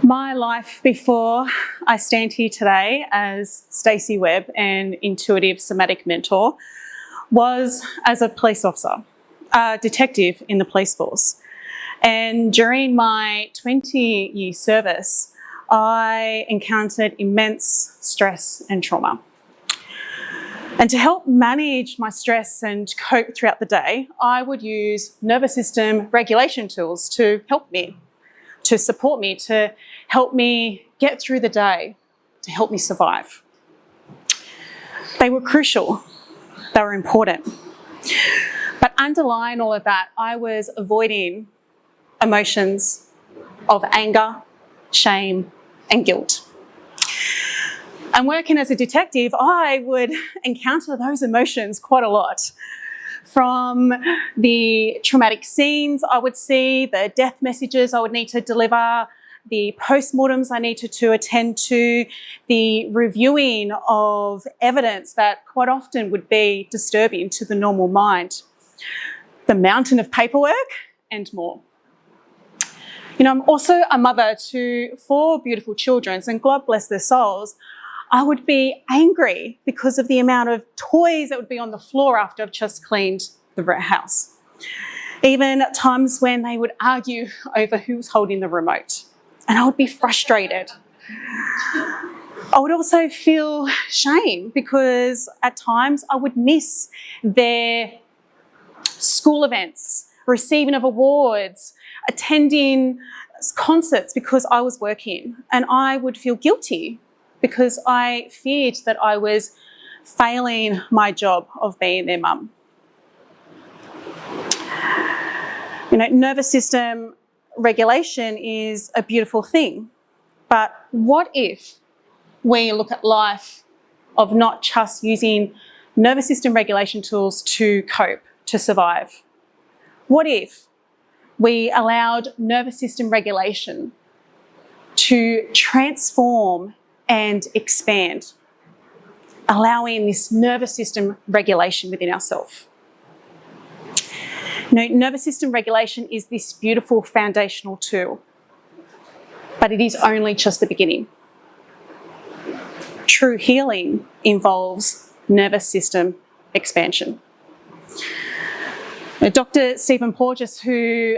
My life before I stand here today as Stacey Webb, an intuitive somatic mentor, was as a police officer, a detective in the police force. And during my 20-year service, I encountered immense stress and trauma. And to help manage my stress and cope throughout the day, I would use nervous system regulation tools to help me, to support me, to help me get through the day, to help me survive. They were crucial. They were important. But underlying all of that, I was avoiding emotions of anger, shame, and guilt. And working as a detective, I would encounter those emotions quite a lot. From the traumatic scenes I would see, the death messages I would need to deliver, the postmortems I needed to attend to, the reviewing of evidence that quite often would be disturbing to the normal mind, the mountain of paperwork, and more. You know, I'm also a mother to 4 beautiful children, and God bless their souls. I would be angry because of the amount of toys that would be on the floor after I've just cleaned the house. Even at times when they would argue over who's holding the remote, and I would be frustrated. I would also feel shame because at times I would miss their school events, receiving of awards, attending concerts because I was working, and I would feel guilty because I feared that I was failing my job of being their mum. You know, nervous system regulation is a beautiful thing, but what if we look at life of not just using nervous system regulation tools to cope, to survive? What if we allowed nervous system regulation to transform and expand, allowing this nervous system regulation within ourselves? You know, nervous system regulation is this beautiful foundational tool, but it is only just the beginning. True healing involves nervous system expansion. Now, Dr. Stephen Porges, who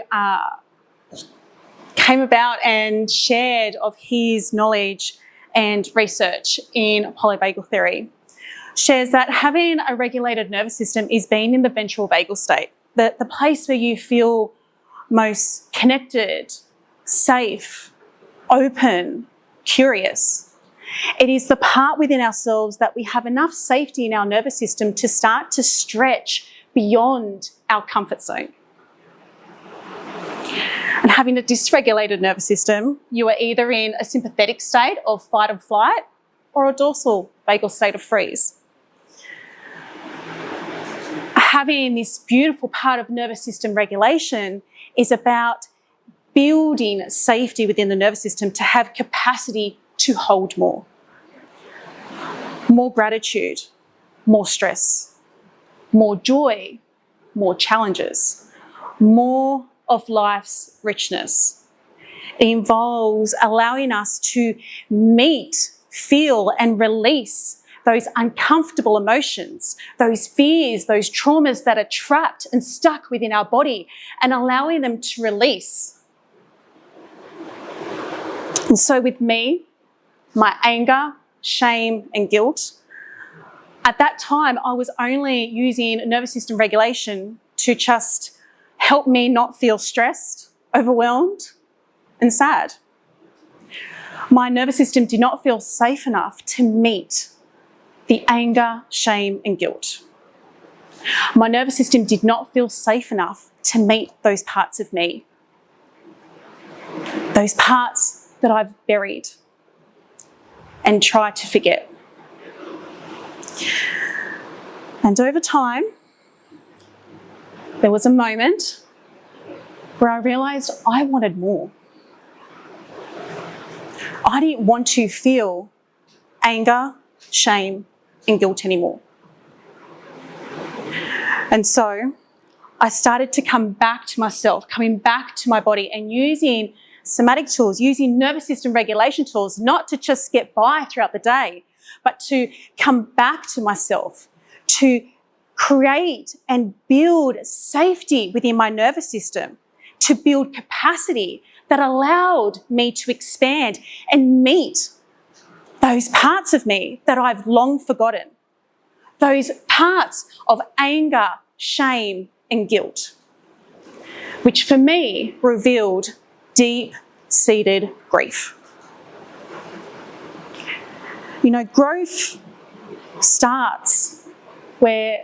came about and shared of his knowledge and research in polyvagal theory, shares that having a regulated nervous system is being in the ventral vagal state, the place where you feel most connected, safe, open, curious. It is the part within ourselves that we have enough safety in our nervous system to start to stretch beyond our comfort zone. And having a dysregulated nervous system, you are either in a sympathetic state of fight or flight or a dorsal vagal state of freeze. Having this beautiful part of nervous system regulation is about building safety within the nervous system to have capacity to hold more. More gratitude, more stress, more joy, more challenges, more of life's richness. It involves allowing us to meet, feel, and release those uncomfortable emotions, those fears, those traumas that are trapped and stuck within our body, and allowing them to release. And so with me, my anger, shame, and guilt, at that time I was only using nervous system regulation to just help me not feel stressed, overwhelmed, and sad. My nervous system did not feel safe enough to meet the anger, shame, and guilt. My nervous system did not feel safe enough to meet those parts of me, those parts that I've buried and tried to forget. And over time, there was a moment where I realised I wanted more. I didn't want to feel anger, shame, and guilt anymore. And so I started to come back to myself, coming back to my body, and using somatic tools, using nervous system regulation tools, not to just get by throughout the day, but to come back to myself, to create and build safety within my nervous system, to build capacity that allowed me to expand and meet those parts of me that I've long forgotten, those parts of anger, shame, and guilt, which for me revealed deep-seated grief. You know, growth starts where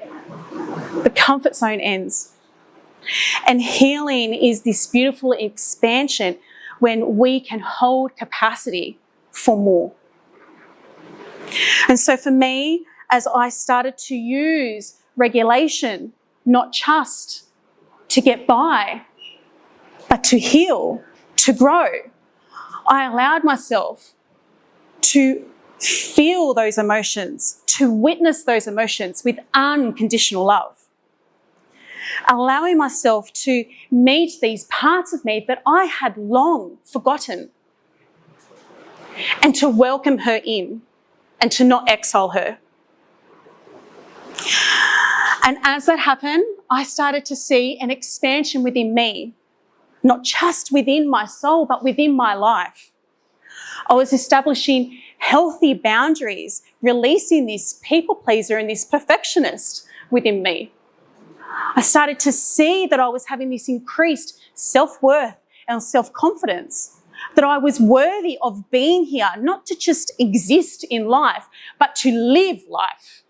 the comfort zone ends. And healing is this beautiful expansion when we can hold capacity for more. And so for me, as I started to use regulation, not just to get by, but to heal, to grow, I allowed myself to feel those emotions, to witness those emotions with unconditional love. Allowing myself to meet these parts of me that I had long forgotten, and to welcome her in and to not exile her. And as that happened, I started to see an expansion within me, not just within my soul, but within my life. I was establishing healthy boundaries, releasing this people pleaser and this perfectionist within me. I started to see that I was having this increased self-worth and self-confidence, that I was worthy of being here, not to just exist in life, but to live life.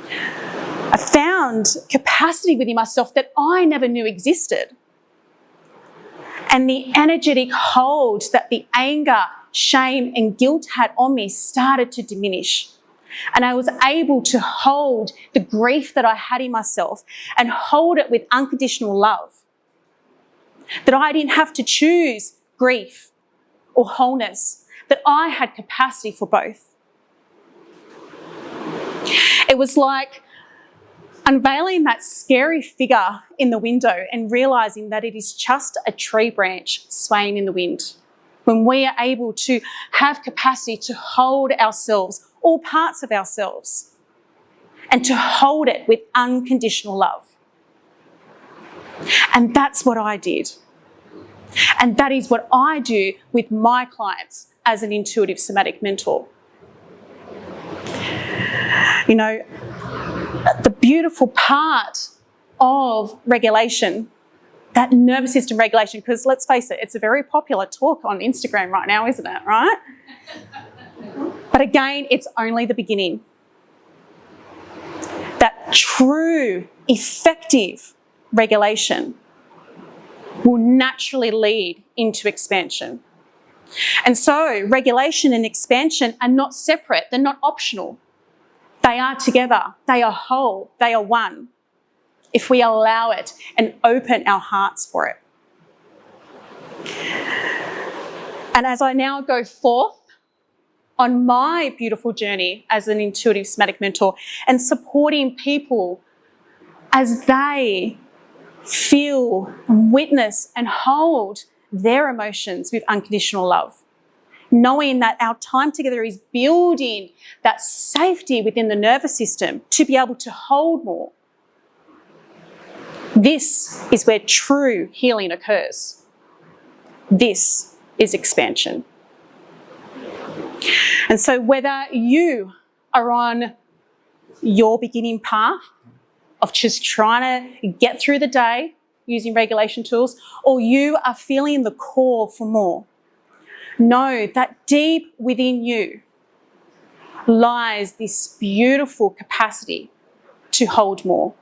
I found capacity within myself that I never knew existed. And the energetic hold that the anger, shame, and guilt had on me started to diminish. And I was able to hold the grief that I had in myself and hold it with unconditional love. That I didn't have to choose grief or wholeness, that I had capacity for both. It was like unveiling that scary figure in the window and realising that it is just a tree branch swaying in the wind. When we are able to have capacity to hold ourselves, all parts of ourselves, and to hold it with unconditional love. And that's what I did. And that is what I do with my clients as an intuitive somatic mentor. You know, the beautiful part of regulation, that nervous system regulation, because let's face it, it's a very popular talk on Instagram right now, isn't it, right? But again, it's only the beginning. That true, effective regulation will naturally lead into expansion. And so regulation and expansion are not separate, they're not optional. They are together, they are whole, they are one, if we allow it and open our hearts for it. And as I now go forth on my beautiful journey as an intuitive somatic mentor and supporting people as they feel, witness and hold their emotions with unconditional love, knowing that our time together is building that safety within the nervous system to be able to hold more. This is where true healing occurs. This is expansion. And so whether you are on your beginning path of just trying to get through the day using regulation tools, or you are feeling the call for more, know that deep within you lies this beautiful capacity to hold more.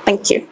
Thank you.